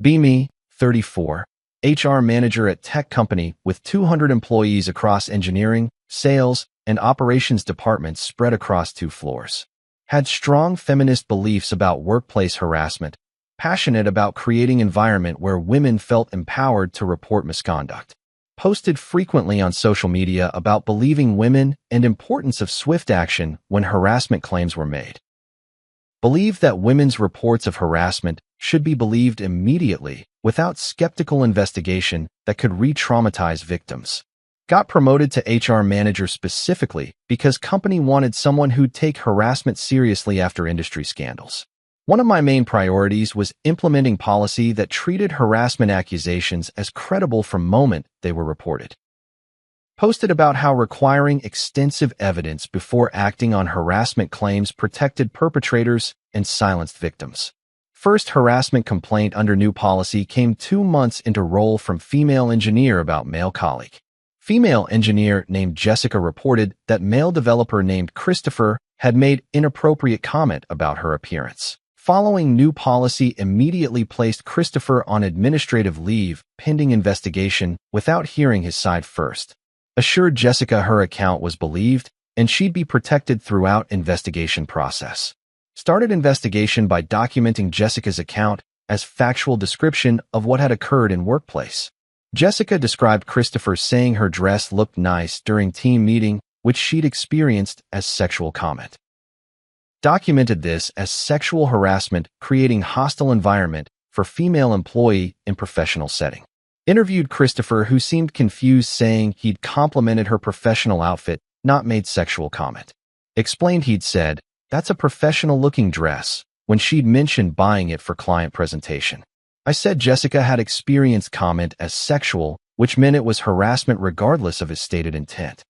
Me, 34, HR manager at tech company with 200 employees across engineering, sales, and operations departments spread across 2 floors. Had strong feminist beliefs about workplace harassment, passionate about creating an environment where women felt empowered to report misconduct. Posted frequently on social media about believing women and importance of swift action when harassment claims were made. Believed that women's reports of harassment should be believed immediately without skeptical investigation that could re-traumatize victims. Got promoted to HR manager specifically because company wanted someone who'd take harassment seriously after industry scandals. One of my main priorities was implementing policy that treated harassment accusations as credible from moment they were reported. Posted about how requiring extensive evidence before acting on harassment claims protected perpetrators and silenced victims. First harassment complaint under new policy came 2 months into role from female engineer about male colleague. Female engineer named Jessica reported that male developer named Christopher had made inappropriate comment about her appearance. Following new policy immediately placed Christopher on administrative leave pending investigation without hearing his side first. Assured Jessica her account was believed and she'd be protected throughout investigation process. Started investigation by documenting Jessica's account as factual description of what had occurred in workplace. Jessica described Christopher saying her dress looked nice during team meeting, which she'd experienced as sexual comment. Documented this as sexual harassment, creating hostile environment for female employee in professional setting. Interviewed Christopher, who seemed confused, saying he'd complimented her professional outfit, not made sexual comment. Explained he'd said, "That's a professional-looking dress," when she'd mentioned buying it for client presentation. I said Jessica had experienced comment as sexual, which meant it was harassment regardless of his stated intent.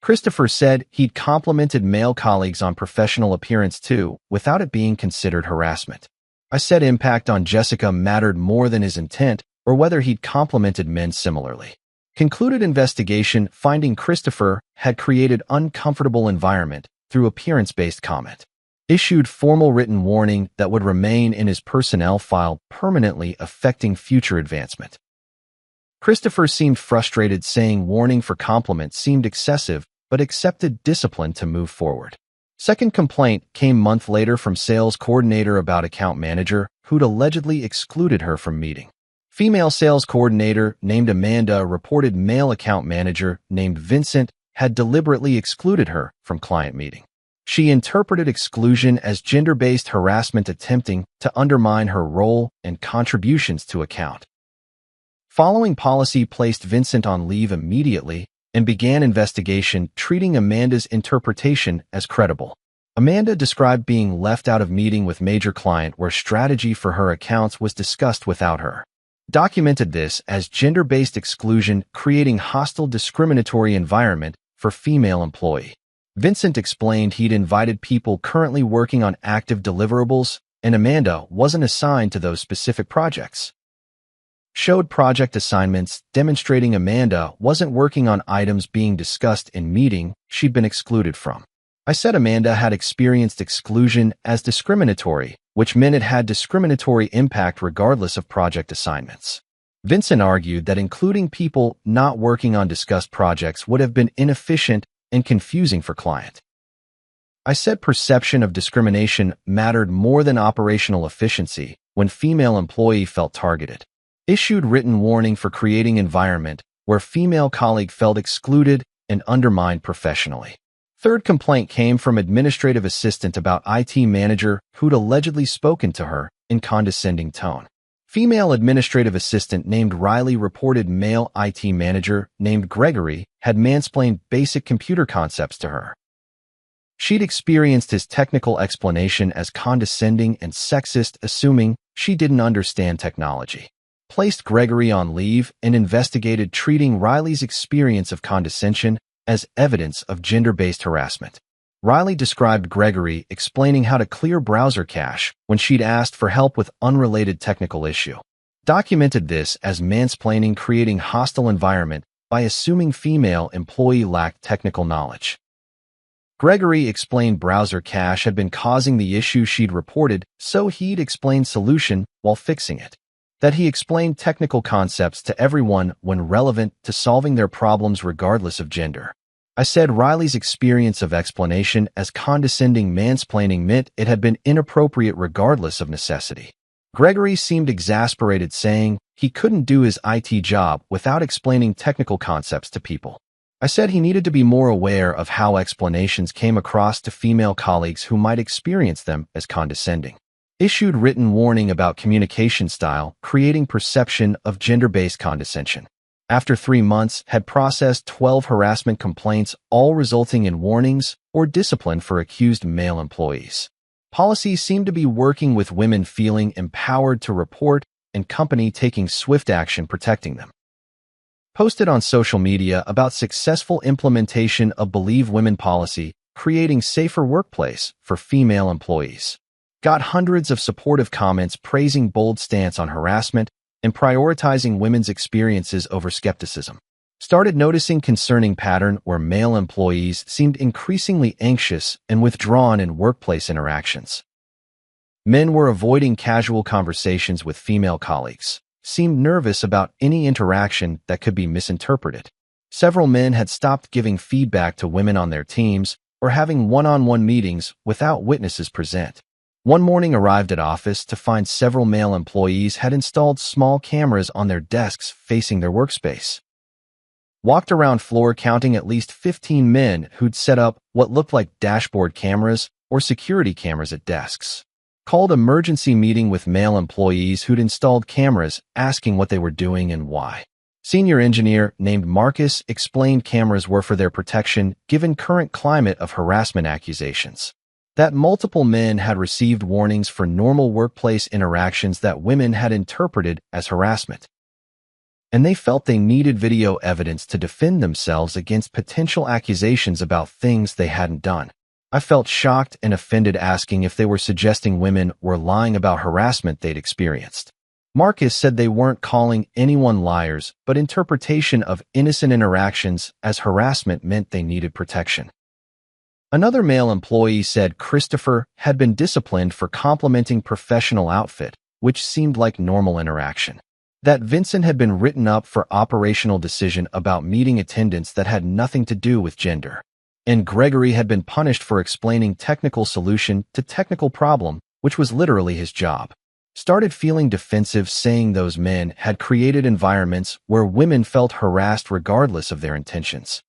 Christopher said he'd complimented male colleagues on professional appearance too, without it being considered harassment. I said impact on Jessica mattered more than his intent or whether he'd complimented men similarly. Concluded investigation finding Christopher had created uncomfortable environment through appearance-based comment. Issued formal written warning that would remain in his personnel file permanently, affecting future advancement. Christopher seemed frustrated, saying warning for compliment seemed excessive, but accepted discipline to move forward. Second complaint came month later from sales coordinator about account manager who'd allegedly excluded her from meeting. Female sales coordinator named Amanda reported male account manager named Vincent had deliberately excluded her from client meeting. She interpreted exclusion as gender-based harassment, attempting to undermine her role and contributions to account. Following policy placed Vincent on leave immediately and began investigation, treating Amanda's interpretation as credible. Amanda described being left out of meeting with major client where strategy for her accounts was discussed without her. Documented this as gender-based exclusion, creating hostile discriminatory environment for female employee. Vincent explained he'd invited people currently working on active deliverables, and Amanda wasn't assigned to those specific projects. Showed project assignments demonstrating Amanda wasn't working on items being discussed in meeting she'd been excluded from. I said Amanda had experienced exclusion as discriminatory, which meant it had discriminatory impact regardless of project assignments. Vincent argued that including people not working on discussed projects would have been inefficient and confusing for client. I said perception of discrimination mattered more than operational efficiency when female employee felt targeted. Issued written warning for creating environment where female colleague felt excluded and undermined professionally. Third complaint came from administrative assistant about IT manager who'd allegedly spoken to her in condescending tone. Female administrative assistant named Riley reported male IT manager named Gregory had mansplained basic computer concepts to her. She'd experienced his technical explanation as condescending and sexist, assuming she didn't understand technology. Placed Gregory on leave and investigated, treating Riley's experience of condescension as evidence of gender-based harassment. Riley described Gregory explaining how to clear browser cache when she'd asked for help with unrelated technical issue. Documented this as mansplaining, creating hostile environment by assuming female employee lacked technical knowledge. Gregory explained browser cache had been causing the issue she'd reported, so he'd explain solution while fixing it. That he explained technical concepts to everyone when relevant to solving their problems regardless of gender. I said Riley's experience of explanation as condescending mansplaining meant it had been inappropriate regardless of necessity. Gregory seemed exasperated, saying he couldn't do his IT job without explaining technical concepts to people. I said he needed to be more aware of how explanations came across to female colleagues who might experience them as condescending. Issued written warning about communication style, creating perception of gender-based condescension. After 3 months, had processed 12 harassment complaints, all resulting in warnings or discipline for accused male employees. Policies seem to be working, with women feeling empowered to report and company taking swift action protecting them. Posted on social media about successful implementation of Believe Women policy, creating safer workplace for female employees. Got hundreds of supportive comments praising bold stance on harassment and prioritizing women's experiences over skepticism. Started noticing concerning pattern where male employees seemed increasingly anxious and withdrawn in workplace interactions. Men were avoiding casual conversations with female colleagues, seemed nervous about any interaction that could be misinterpreted. Several men had stopped giving feedback to women on their teams or having one-on-one meetings without witnesses present. One morning arrived at office to find several male employees had installed small cameras on their desks facing their workspace. Walked around floor counting at least 15 men who'd set up what looked like dashboard cameras or security cameras at desks. Called emergency meeting with male employees who'd installed cameras, asking what they were doing and why. Senior engineer named Marcus explained cameras were for their protection given current climate of harassment accusations. That multiple men had received warnings for normal workplace interactions that women had interpreted as harassment. And they felt they needed video evidence to defend themselves against potential accusations about things they hadn't done. I felt shocked and offended, asking if they were suggesting women were lying about harassment they'd experienced. Marcus said they weren't calling anyone liars, but interpretation of innocent interactions as harassment meant they needed protection. Another male employee said Christopher had been disciplined for complimenting professional outfit, which seemed like normal interaction. That Vincent had been written up for operational decision about meeting attendance that had nothing to do with gender. And Gregory had been punished for explaining technical solution to technical problem, which was literally his job. Started feeling defensive, saying those men had created environments where women felt harassed regardless of their intentions.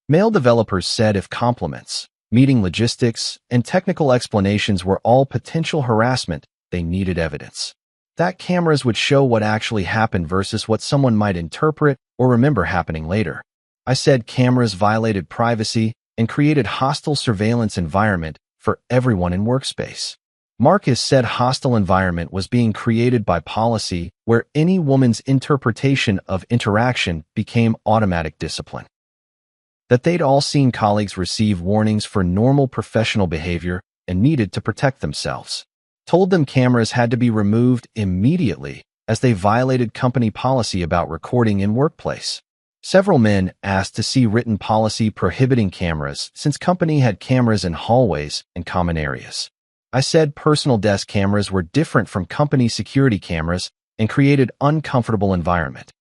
Male developers said if compliments, meeting logistics, and technical explanations were all potential harassment, they needed evidence. That cameras would show what actually happened versus what someone might interpret or remember happening later. I said cameras violated privacy and created hostile surveillance environment for everyone in workspace. Marcus said hostile environment was being created by policy where any woman's interpretation of interaction became automatic discipline. That they'd all seen colleagues receive warnings for normal professional behavior and needed to protect themselves. Told them cameras had to be removed immediately as they violated company policy about recording in workplace. Several men asked to see written policy prohibiting cameras since company had cameras in hallways and common areas. I said personal desk cameras were different from company security cameras and created uncomfortable environment.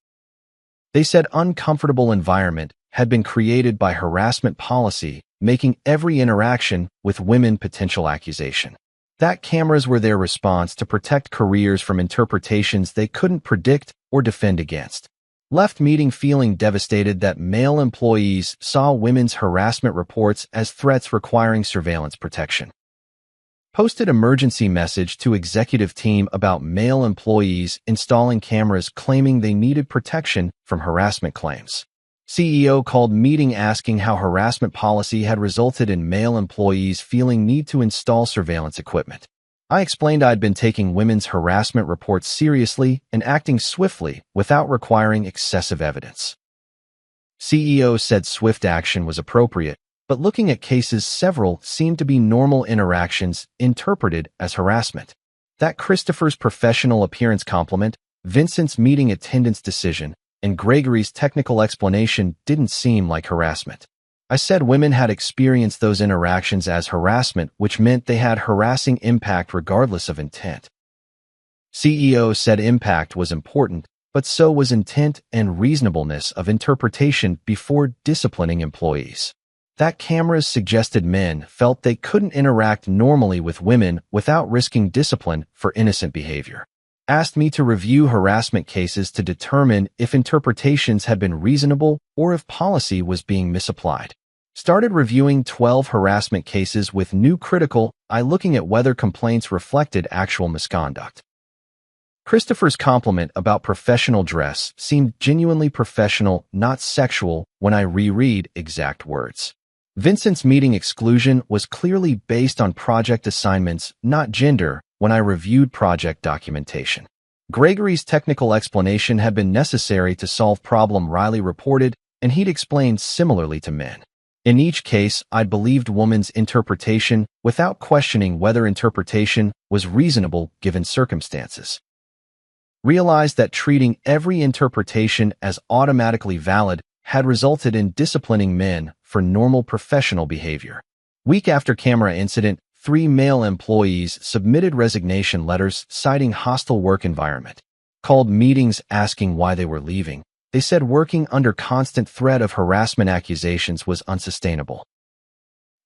They said uncomfortable environment had been created by harassment policy, making every interaction with women potential accusation. That cameras were their response to protect careers from interpretations they couldn't predict or defend against. Left meeting feeling devastated that male employees saw women's harassment reports as threats requiring surveillance protection. Posted emergency message to executive team about male employees installing cameras claiming they needed protection from harassment claims. CEO called meeting asking how harassment policy had resulted in male employees feeling need to install surveillance equipment. I explained I'd been taking women's harassment reports seriously and acting swiftly without requiring excessive evidence. CEO said swift action was appropriate, but looking at cases several seemed to be normal interactions interpreted as harassment. That Christopher's professional appearance compliment, Vincent's meeting attendance decision, and Gregory's technical explanation didn't seem like harassment. I said women had experienced those interactions as harassment, which meant they had harassing impact regardless of intent. CEO said impact was important, but so was intent and reasonableness of interpretation before disciplining employees. That cameras suggested men felt they couldn't interact normally with women without risking discipline for innocent behavior. Asked me to review harassment cases to determine if interpretations had been reasonable or if policy was being misapplied. Started reviewing 12 harassment cases with new critical eye looking at whether complaints reflected actual misconduct. Christopher's compliment about professional dress seemed genuinely professional, not sexual, when I reread exact words. Vincent's meeting exclusion was clearly based on project assignments, not gender, when I reviewed project documentation. Gregory's technical explanation had been necessary to solve problem Riley reported, and he'd explained similarly to men. In each case, I believed woman's interpretation without questioning whether interpretation was reasonable given circumstances. Realized that treating every interpretation as automatically valid had resulted in disciplining men for normal professional behavior. Week after camera incident, 3 male employees submitted resignation letters citing hostile work environment. Called meetings asking why they were leaving. They said working under constant threat of harassment accusations was unsustainable.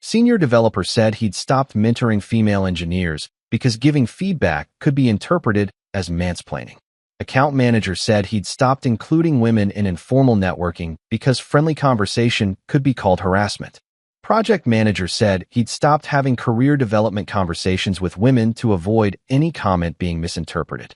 Senior developer said he'd stopped mentoring female engineers because giving feedback could be interpreted as mansplaining. Account manager said he'd stopped including women in informal networking because friendly conversation could be called harassment. Project manager said he'd stopped having career development conversations with women to avoid any comment being misinterpreted.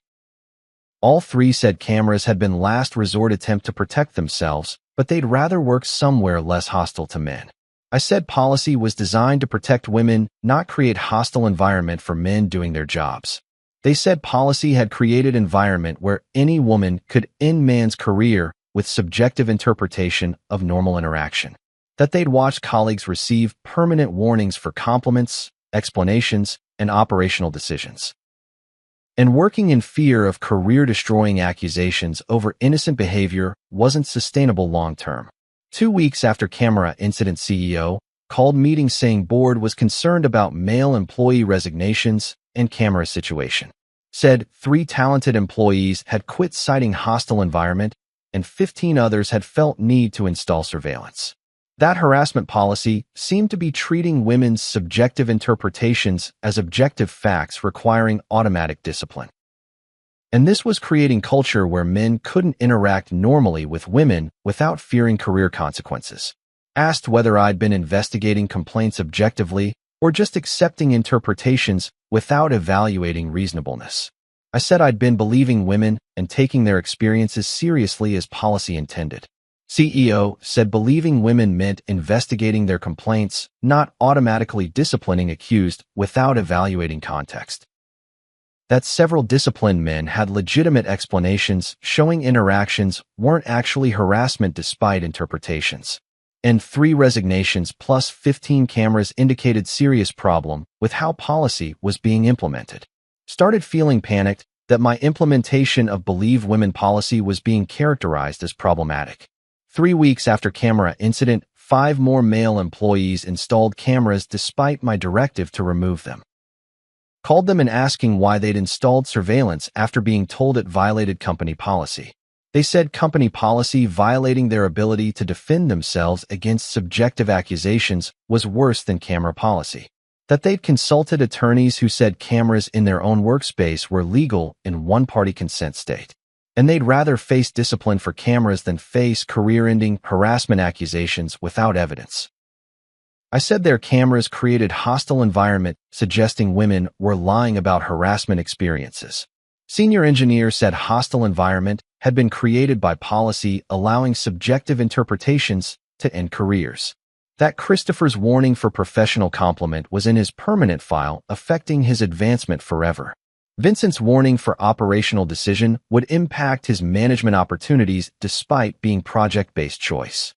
All 3 said cameras had been last resort attempt to protect themselves, but they'd rather work somewhere less hostile to men. I said policy was designed to protect women, not create hostile environment for men doing their jobs. They said policy had created environment where any woman could end man's career with subjective interpretation of normal interaction. That they'd watched colleagues receive permanent warnings for compliments, explanations, and operational decisions. And working in fear of career-destroying accusations over innocent behavior wasn't sustainable long-term. 2 weeks after camera incident, CEO called meeting saying board was concerned about male employee resignations and camera situation. Said 3 talented employees had quit citing hostile environment and 15 others had felt need to install surveillance. That harassment policy seemed to be treating women's subjective interpretations as objective facts requiring automatic discipline. And this was creating culture where men couldn't interact normally with women without fearing career consequences. Asked whether I'd been investigating complaints objectively or just accepting interpretations without evaluating reasonableness. I said I'd been believing women and taking their experiences seriously as policy intended. CEO said believing women meant investigating their complaints, not automatically disciplining accused without evaluating context. That several disciplined men had legitimate explanations showing interactions weren't actually harassment despite interpretations. And 3 resignations plus 15 cameras indicated serious problem with how policy was being implemented. Started feeling panicked that my implementation of Believe Women policy was being characterized as problematic. 3 weeks after camera incident, 5 more male employees installed cameras despite my directive to remove them. Called them and asking why they'd installed surveillance after being told it violated company policy. They said company policy violating their ability to defend themselves against subjective accusations was worse than camera policy. That they'd consulted attorneys who said cameras in their own workspace were legal in one-party consent state. And they'd rather face discipline for cameras than face career-ending harassment accusations without evidence. I said their cameras created hostile environment, suggesting women were lying about harassment experiences. Senior engineer said hostile environment had been created by policy allowing subjective interpretations to end careers. That Christopher's warning for professional compliment was in his permanent file, affecting his advancement forever. Vincent's warning for operational decision would impact his management opportunities despite being project-based choice.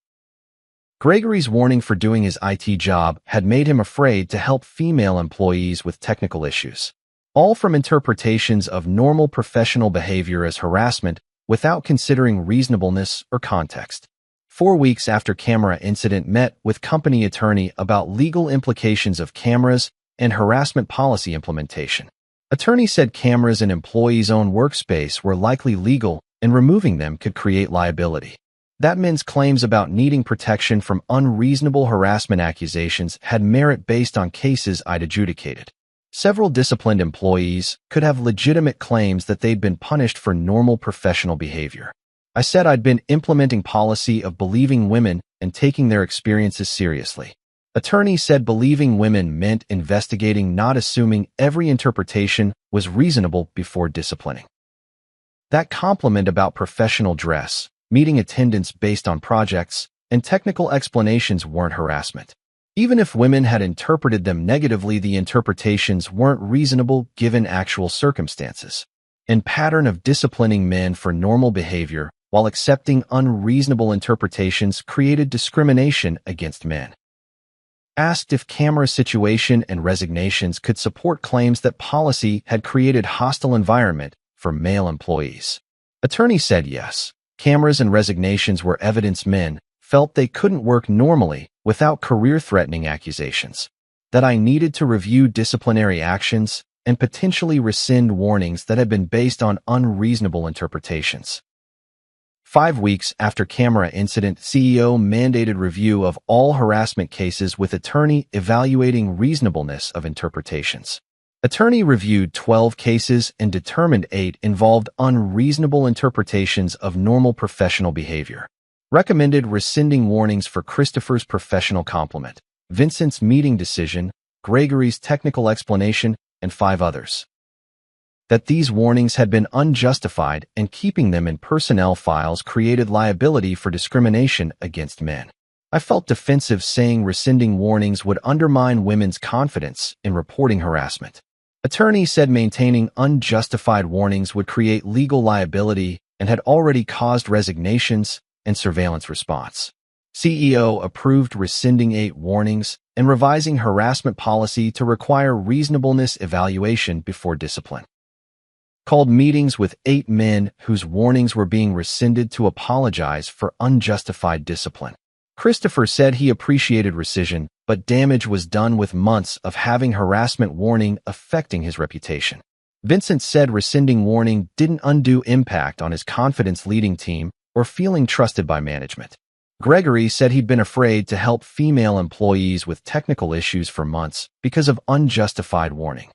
Gregory's warning for doing his IT job had made him afraid to help female employees with technical issues. All from interpretations of normal professional behavior as harassment without considering reasonableness or context. 4 weeks after camera incident, met with company attorney about legal implications of cameras and harassment policy implementation. Attorney said cameras in employees' own workspace were likely legal and removing them could create liability. That men's claims about needing protection from unreasonable harassment accusations had merit based on cases I'd adjudicated. Several disciplined employees could have legitimate claims that they'd been punished for normal professional behavior. I said I'd been implementing policy of believing women and taking their experiences seriously. Attorney said believing women meant investigating, not assuming every interpretation was reasonable before disciplining. That compliment about professional dress, meeting attendance based on projects, and technical explanations weren't harassment. Even if women had interpreted them negatively, the interpretations weren't reasonable given actual circumstances. And pattern of disciplining men for normal behavior while accepting unreasonable interpretations created discrimination against men. Asked if camera situation and resignations could support claims that policy had created hostile environment for male employees. Attorney said yes. Cameras and resignations were evidence men felt they couldn't work normally without career-threatening accusations, that I needed to review disciplinary actions and potentially rescind warnings that had been based on unreasonable interpretations. 5 weeks after camera incident, CEO mandated review of all harassment cases with attorney evaluating reasonableness of interpretations. Attorney reviewed 12 cases and determined 8 involved unreasonable interpretations of normal professional behavior. Recommended rescinding warnings for Christopher's professional compliment, Vincent's meeting decision, Gregory's technical explanation, and 5 others. That these warnings had been unjustified and keeping them in personnel files created liability for discrimination against men. I felt defensive, saying rescinding warnings would undermine women's confidence in reporting harassment. Attorney said maintaining unjustified warnings would create legal liability and had already caused resignations and surveillance response. CEO approved rescinding 8 warnings and revising harassment policy to require reasonableness evaluation before discipline. Called meetings with 8 men whose warnings were being rescinded to apologize for unjustified discipline. Christopher said he appreciated rescission, but damage was done with months of having harassment warning affecting his reputation. Vincent said rescinding warning didn't undo impact on his confidence leading team or feeling trusted by management. Gregory said he'd been afraid to help female employees with technical issues for months because of unjustified warning.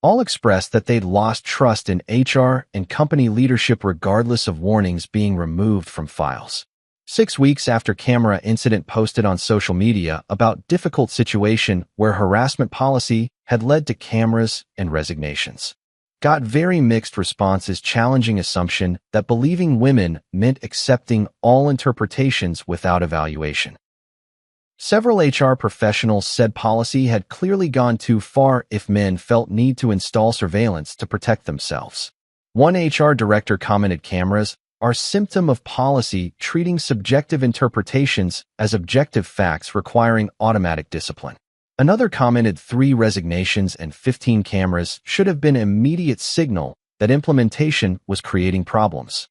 All expressed that they'd lost trust in HR and company leadership regardless of warnings being removed from files. 6 weeks after camera incident, posted on social media about difficult situation where harassment policy had led to cameras and resignations. Got very mixed responses, challenging assumption that believing women meant accepting all interpretations without evaluation. Several HR professionals said policy had clearly gone too far if men felt need to install surveillance to protect themselves. One HR director commented cameras are symptom of policy treating subjective interpretations as objective facts requiring automatic discipline. Another commented 3 resignations and 15 cameras should have been immediate signal that implementation was creating problems.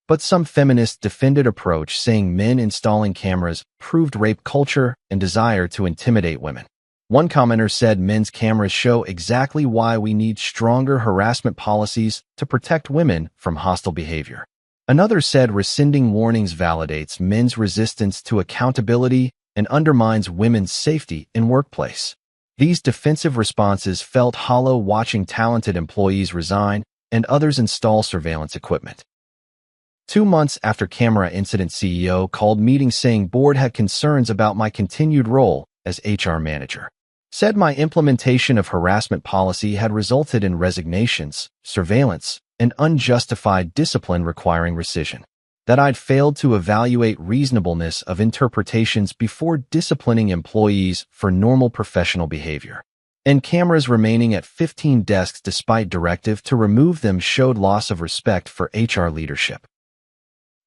But some feminists defended approach, saying men installing cameras proved rape culture and desire to intimidate women. One commenter said men's cameras show exactly why we need stronger harassment policies to protect women from hostile behavior. Another said rescinding warnings validates men's resistance to accountability and undermines women's safety in workplace. These defensive responses felt hollow, watching talented employees resign and others install surveillance equipment. 2 months after camera incident, CEO called meeting saying board had concerns about my continued role as HR manager. Said my implementation of harassment policy had resulted in resignations, surveillance, and unjustified discipline requiring rescission. That I'd failed to evaluate reasonableness of interpretations before disciplining employees for normal professional behavior. And cameras remaining at 15 desks despite directive to remove them showed loss of respect for HR leadership.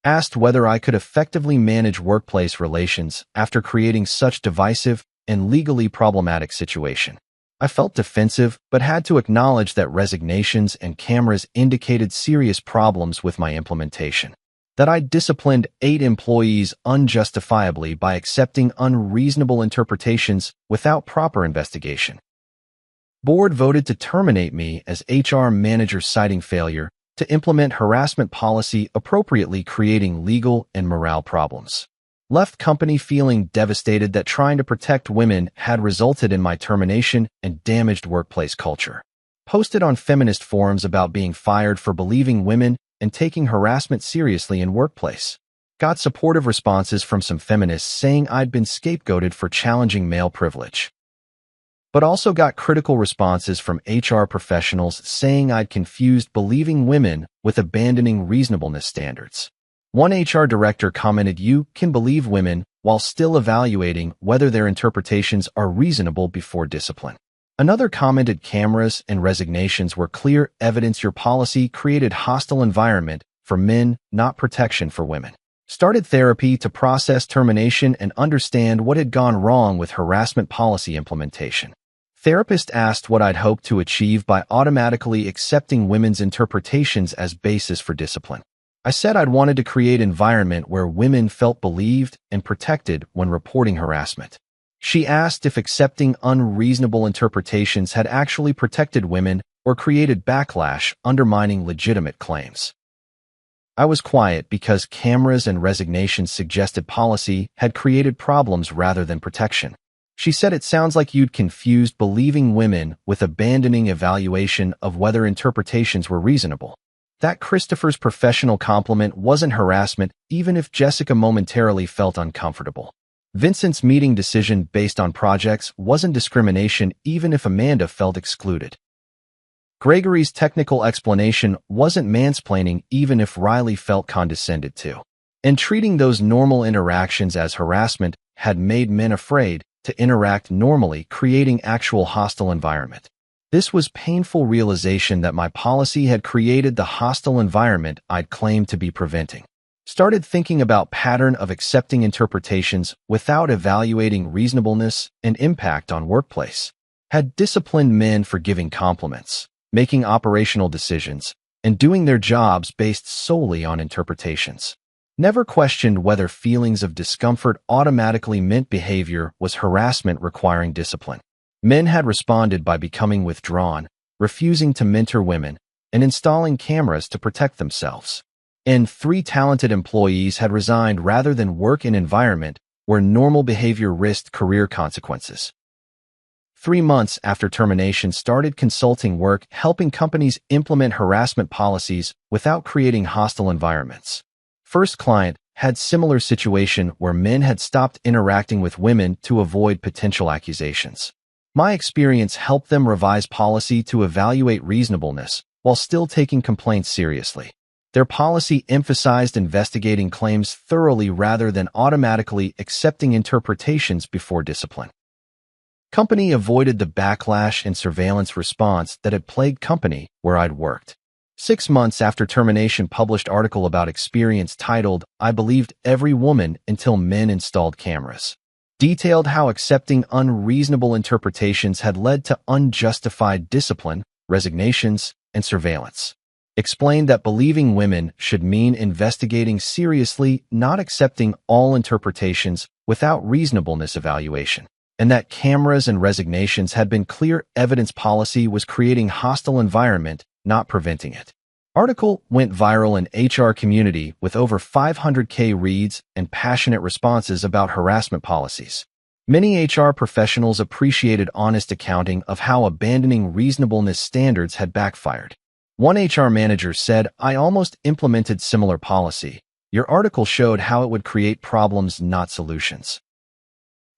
Asked whether I could effectively manage workplace relations after creating such divisive and legally problematic situation. I felt defensive, but had to acknowledge that resignations and cameras indicated serious problems with my implementation. That I disciplined 8 employees unjustifiably by accepting unreasonable interpretations without proper investigation. Board voted to terminate me as HR manager, citing failure to implement harassment policy appropriately, creating legal and morale problems. Left company feeling devastated that trying to protect women had resulted in my termination and damaged workplace culture. Posted on feminist forums about being fired for believing women and taking harassment seriously in workplace. Got supportive responses from some feminists saying I'd been scapegoated for challenging male privilege. But also got critical responses from HR professionals saying I'd confused believing women with abandoning reasonableness standards. One HR director commented, "You can believe women while still evaluating whether their interpretations are reasonable before discipline." Another commented, "Cameras and resignations were clear evidence your policy created hostile environment for men, not protection for women. Started therapy to process termination and understand what had gone wrong with harassment policy implementation." Therapist asked what I'd hoped to achieve by automatically accepting women's interpretations as basis for discipline. I said I'd wanted to create an environment where women felt believed and protected when reporting harassment. She asked if accepting unreasonable interpretations had actually protected women or created backlash, undermining legitimate claims. I was quiet because cameras and resignations suggested policy had created problems rather than protection. She said, "It sounds like you'd confused believing women with abandoning evaluation of whether interpretations were reasonable." That Christopher's professional compliment wasn't harassment, even if Jessica momentarily felt uncomfortable. Vincent's meeting decision based on projects wasn't discrimination, even if Amanda felt excluded. Gregory's technical explanation wasn't mansplaining, even if Riley felt condescended to. And treating those normal interactions as harassment had made men afraid to interact normally, creating actual hostile environment. This was painful realization that my policy had created the hostile environment I'd claimed to be preventing. Started thinking about pattern of accepting interpretations without evaluating reasonableness and impact on workplace. Had disciplined men for giving compliments, making operational decisions, and doing their jobs based solely on interpretations. Never questioned whether feelings of discomfort automatically meant behavior was harassment requiring discipline. Men had responded by becoming withdrawn, refusing to mentor women, and installing cameras to protect themselves. And 3 talented employees had resigned rather than work in an environment where normal behavior risked career consequences. 3 months after termination, started consulting work helping companies implement harassment policies without creating hostile environments. First client had similar situation where men had stopped interacting with women to avoid potential accusations. My experience helped them revise policy to evaluate reasonableness while still taking complaints seriously. Their policy emphasized investigating claims thoroughly rather than automatically accepting interpretations before discipline. Company avoided the backlash and surveillance response that had plagued company where I'd worked. 6 months after termination, published article about experience titled, "I Believed Every Woman Until Men Installed Cameras." Detailed how accepting unreasonable interpretations had led to unjustified discipline, resignations, and surveillance. Explained that believing women should mean investigating seriously, not accepting all interpretations without reasonableness evaluation, and that cameras and resignations had been clear evidence policy was creating hostile environment, not preventing it. Article went viral in HR community with over 500K reads and passionate responses about harassment policies. Many HR professionals appreciated honest accounting of how abandoning reasonableness standards had backfired. One HR manager said, "I almost implemented similar policy. Your article showed how it would create problems, not solutions."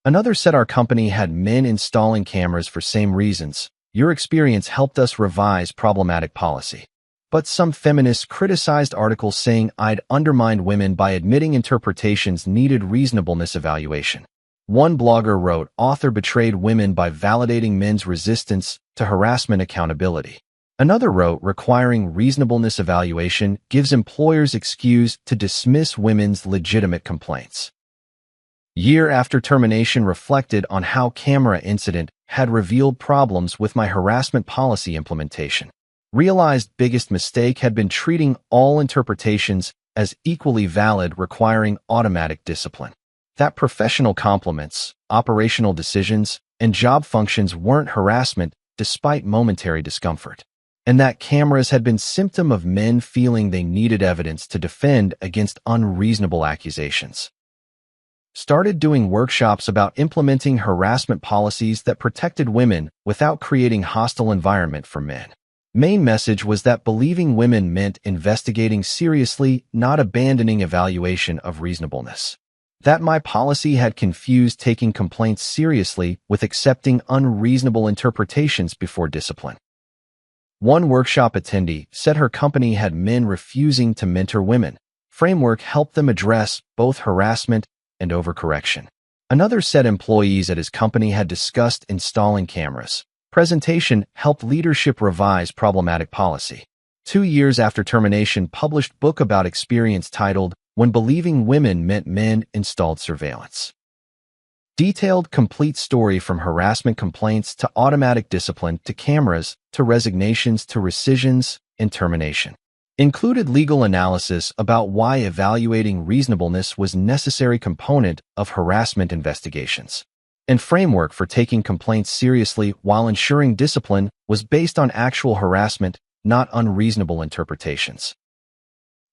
Another said, "Our company had men installing cameras for same reasons. Your experience helped us revise problematic policy." But some feminists criticized articles saying I'd undermined women by admitting interpretations needed reasonableness evaluation. One blogger wrote, "Author betrayed women by validating men's resistance to harassment accountability." Another wrote, "Requiring reasonableness evaluation gives employers excuse to dismiss women's legitimate complaints." Year after termination, reflected on how camera incident had revealed problems with my harassment policy implementation. Realized biggest mistake had been treating all interpretations as equally valid, requiring automatic discipline. That professional compliments, operational decisions, and job functions weren't harassment despite momentary discomfort, and that cameras had been symptom of men feeling they needed evidence to defend against unreasonable accusations. Started doing workshops about implementing harassment policies that protected women without creating hostile environment for men. Main message was that believing women meant investigating seriously, not abandoning evaluation of reasonableness. That my policy had confused taking complaints seriously with accepting unreasonable interpretations before discipline. One workshop attendee said her company had men refusing to mentor women. Framework helped them address both harassment and overcorrection. Another said employees at his company had discussed installing cameras. Presentation helped leadership revise problematic policy. 2 years after termination, published book about experience titled When Believing Women Meant Men Installed Surveillance. Detailed, complete story from harassment complaints to automatic discipline to cameras to resignations to rescissions and termination. Included legal analysis about why evaluating reasonableness was a necessary component of harassment investigations. And framework for taking complaints seriously while ensuring discipline was based on actual harassment, not unreasonable interpretations.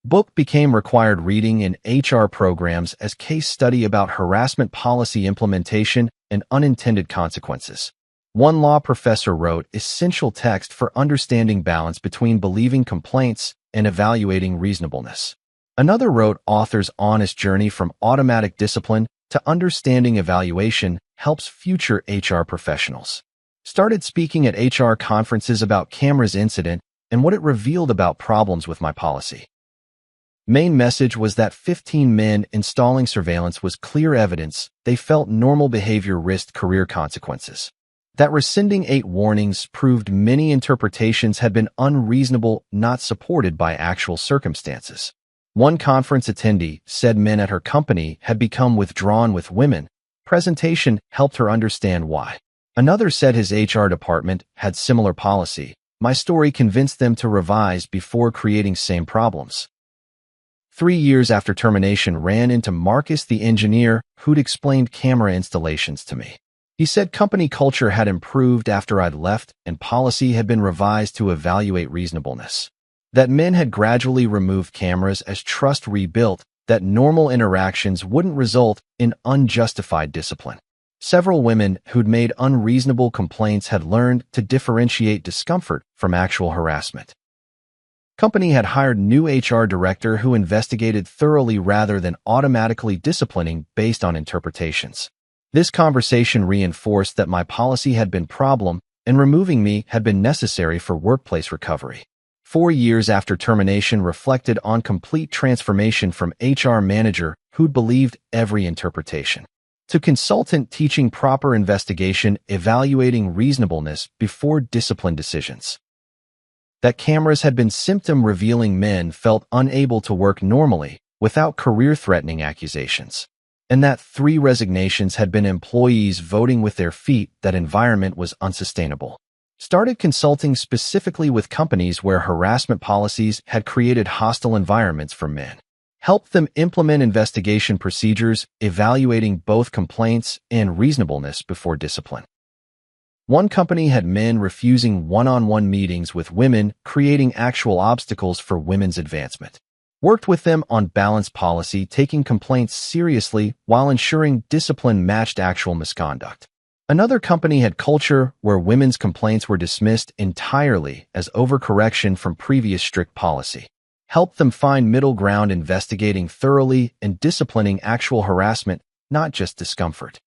Book became required reading in HR programs as case study about harassment policy implementation and unintended consequences. One law professor wrote essential text for understanding balance between believing complaints and evaluating reasonableness. Another wrote author's honest journey from automatic discipline to understanding evaluation helps future HR professionals. Started speaking at HR conferences about cameras incident and what it revealed about problems with my policy. Main message was that 15 men installing surveillance was clear evidence they felt normal behavior risked career consequences. That rescinding 8 warnings proved many interpretations had been unreasonable, not supported by actual circumstances. One conference attendee said men at her company had become withdrawn with women. Presentation helped her understand why. Another said his HR department had similar policy. My story convinced them to revise before creating same problems. 3 years after termination, ran into Marcus the engineer who'd explained camera installations to me. He said company culture had improved after I'd left and policy had been revised to evaluate reasonableness. That men had gradually removed cameras as trust rebuilt, that normal interactions wouldn't result in unjustified discipline. Several women who'd made unreasonable complaints had learned to differentiate discomfort from actual harassment. Company had hired new HR director who investigated thoroughly rather than automatically disciplining based on interpretations. This conversation reinforced that my policy had been problem and removing me had been necessary for workplace recovery. 4 years after termination, reflected on complete transformation from HR manager who'd believed every interpretation to consultant teaching proper investigation, evaluating reasonableness before discipline decisions. That cameras had been symptom revealing men felt unable to work normally without career-threatening accusations. And that 3 resignations had been employees voting with their feet that environment was unsustainable. Started consulting specifically with companies where harassment policies had created hostile environments for men. Helped them implement investigation procedures, evaluating both complaints and reasonableness before discipline. One company had men refusing one-on-one meetings with women, creating actual obstacles for women's advancement. Worked with them on balanced policy, taking complaints seriously while ensuring discipline matched actual misconduct. Another company had culture where women's complaints were dismissed entirely as overcorrection from previous strict policy. Helped them find middle ground, investigating thoroughly and disciplining actual harassment, not just discomfort.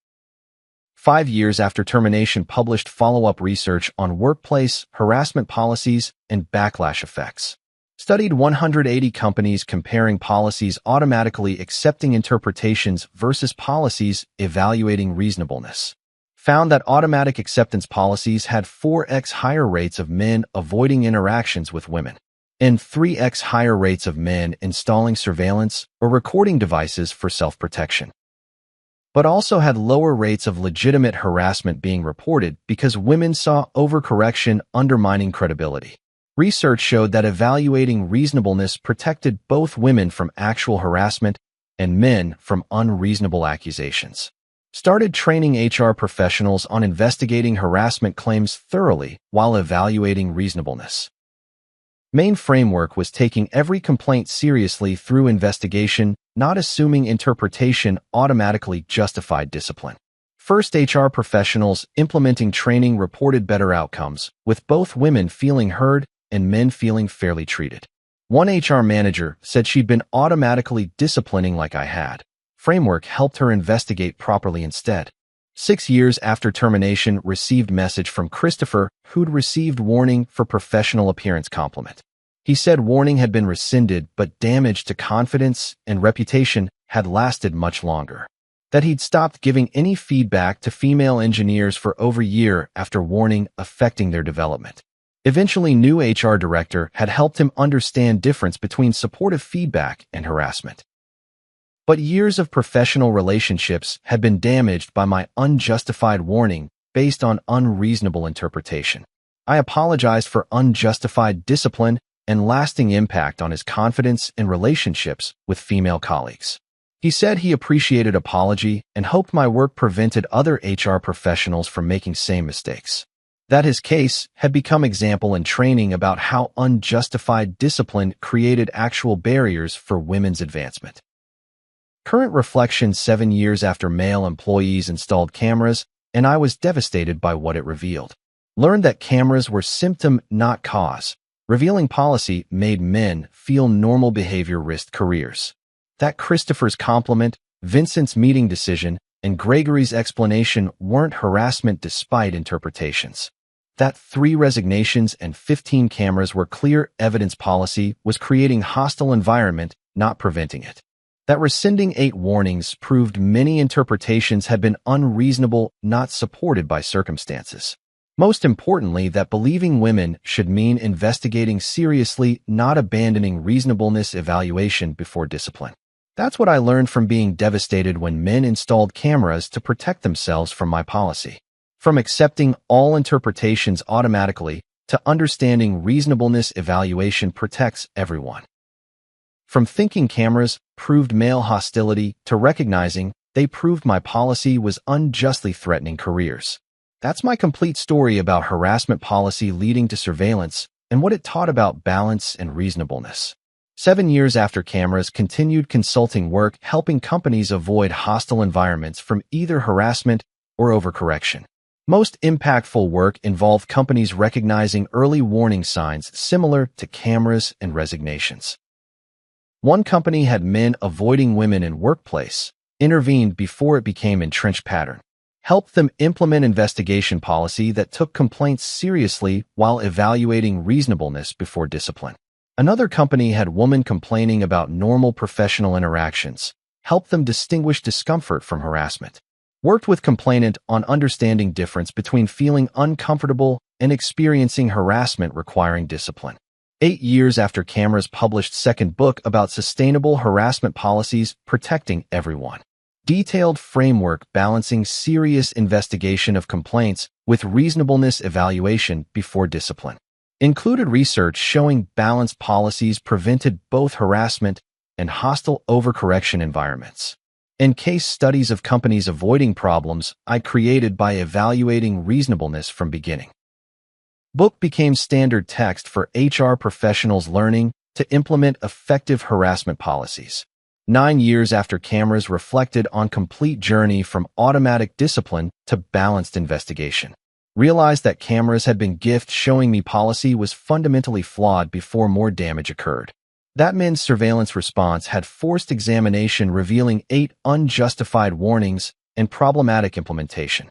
5 years after termination, published follow-up research on workplace harassment policies and backlash effects. Studied 180 companies, comparing policies automatically accepting interpretations versus policies evaluating reasonableness. Found that automatic acceptance policies had 4x higher rates of men avoiding interactions with women and 3x higher rates of men installing surveillance or recording devices for self-protection, but also had lower rates of legitimate harassment being reported because women saw overcorrection undermining credibility. Research showed that evaluating reasonableness protected both women from actual harassment and men from unreasonable accusations. Started training HR professionals on investigating harassment claims thoroughly while evaluating reasonableness. Main framework was taking every complaint seriously through investigation, not assuming interpretation automatically justified discipline. First, HR professionals implementing training reported better outcomes, with both women feeling heard and men feeling fairly treated. One HR manager said she'd been automatically disciplining like I had. Framework helped her investigate properly instead. 6 years after termination, received message from Christopher, who'd received warning for professional appearance compliment. He said warning had been rescinded, but damage to confidence and reputation had lasted much longer. That he'd stopped giving any feedback to female engineers for over a year after warning affecting their development. Eventually, new HR director had helped him understand difference between supportive feedback and harassment. But years of professional relationships had been damaged by my unjustified warning based on unreasonable interpretation. I apologized for unjustified discipline and lasting impact on his confidence and relationships with female colleagues. He said he appreciated apology and hoped my work prevented other HR professionals from making same mistakes. That his case had become example in training about how unjustified discipline created actual barriers for women's advancement. Current reflection 7 years after male employees installed cameras, and I was devastated by what it revealed. Learned that cameras were symptom, not cause. Revealing policy made men feel normal behavior risked careers. That Christopher's compliment, Vincent's meeting decision, and Gregory's explanation weren't harassment despite interpretations. That 3 resignations and 15 cameras were clear evidence policy was creating hostile environment, not preventing it. That rescinding 8 warnings proved many interpretations had been unreasonable, not supported by circumstances. Most importantly, that believing women should mean investigating seriously, not abandoning reasonableness evaluation before discipline. That's what I learned from being devastated when men installed cameras to protect themselves from my policy. From accepting all interpretations automatically to understanding reasonableness evaluation protects everyone. From thinking cameras proved male hostility to recognizing they proved my policy was unjustly threatening careers. That's my complete story about harassment policy leading to surveillance and what it taught about balance and reasonableness. 7 years after cameras, continued consulting work helping companies avoid hostile environments from either harassment or overcorrection. Most impactful work involved companies recognizing early warning signs similar to cameras and resignations. One company had men avoiding women in workplace, intervened before it became entrenched pattern, helped them implement investigation policy that took complaints seriously while evaluating reasonableness before discipline. Another company had women complaining about normal professional interactions, helped them distinguish discomfort from harassment. Worked with complainant on understanding difference between feeling uncomfortable and experiencing harassment requiring discipline. 8 years after cameras published second book about sustainable harassment policies protecting everyone. Detailed framework balancing serious investigation of complaints with reasonableness evaluation before discipline. Included research showing balanced policies prevented both harassment and hostile overcorrection environments. And case studies of companies avoiding problems I created by evaluating reasonableness from beginning. Book became standard text for HR professionals learning to implement effective harassment policies. 9 years after cameras reflected on complete journey from automatic discipline to balanced investigation. Realized that cameras had been gift showing me policy was fundamentally flawed before more damage occurred. That men's surveillance response had forced examination revealing 8 unjustified warnings and problematic implementation.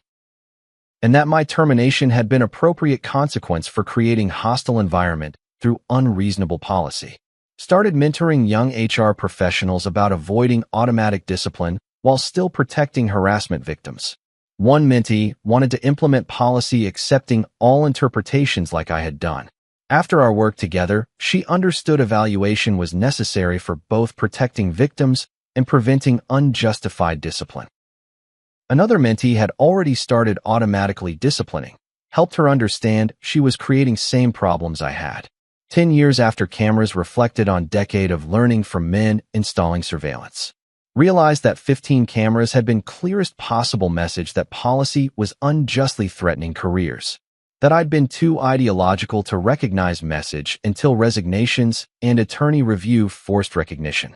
And that my termination had been appropriate consequence for creating hostile environment through unreasonable policy. Started mentoring young HR professionals about avoiding automatic discipline while still protecting harassment victims. One mentee wanted to implement policy accepting all interpretations like I had done. After our work together, she understood evaluation was necessary for both protecting victims and preventing unjustified discipline. Another mentee had already started automatically disciplining, helped her understand she was creating same problems I had. 10 years after cameras reflected on decade of learning from men installing surveillance. Realized that 15 cameras had been clearest possible message that policy was unjustly threatening careers. That I'd been too ideological to recognize message until resignations and attorney review forced recognition.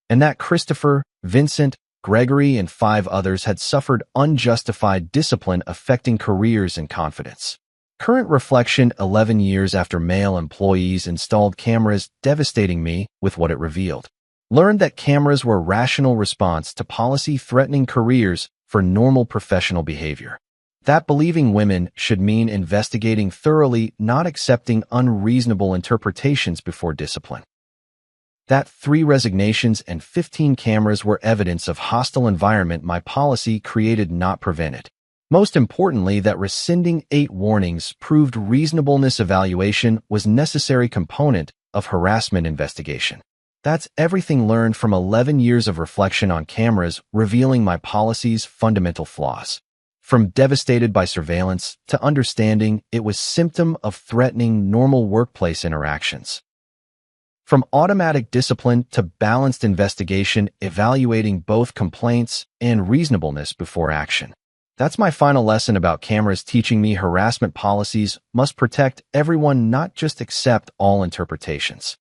And that Christopher, Vincent, Gregory, and 5 others had suffered unjustified discipline affecting careers and confidence. Current reflection 11 years after male employees installed cameras devastating me with what it revealed. Learned that cameras were a rational response to policy threatening careers for normal professional behavior. That believing women should mean investigating thoroughly, not accepting unreasonable interpretations before discipline. That 3 resignations and 15 cameras were evidence of hostile environment my policy created, not prevented. Most importantly, that rescinding 8 warnings proved reasonableness evaluation was necessary component of harassment investigation. That's everything learned from 11 years of reflection on cameras revealing my policy's fundamental flaws. From devastated by surveillance to understanding it was symptom of threatening normal workplace interactions. From automatic discipline to balanced investigation, evaluating both complaints and reasonableness before action. That's my final lesson about cameras, teaching me harassment policies must protect everyone, not just accept all interpretations.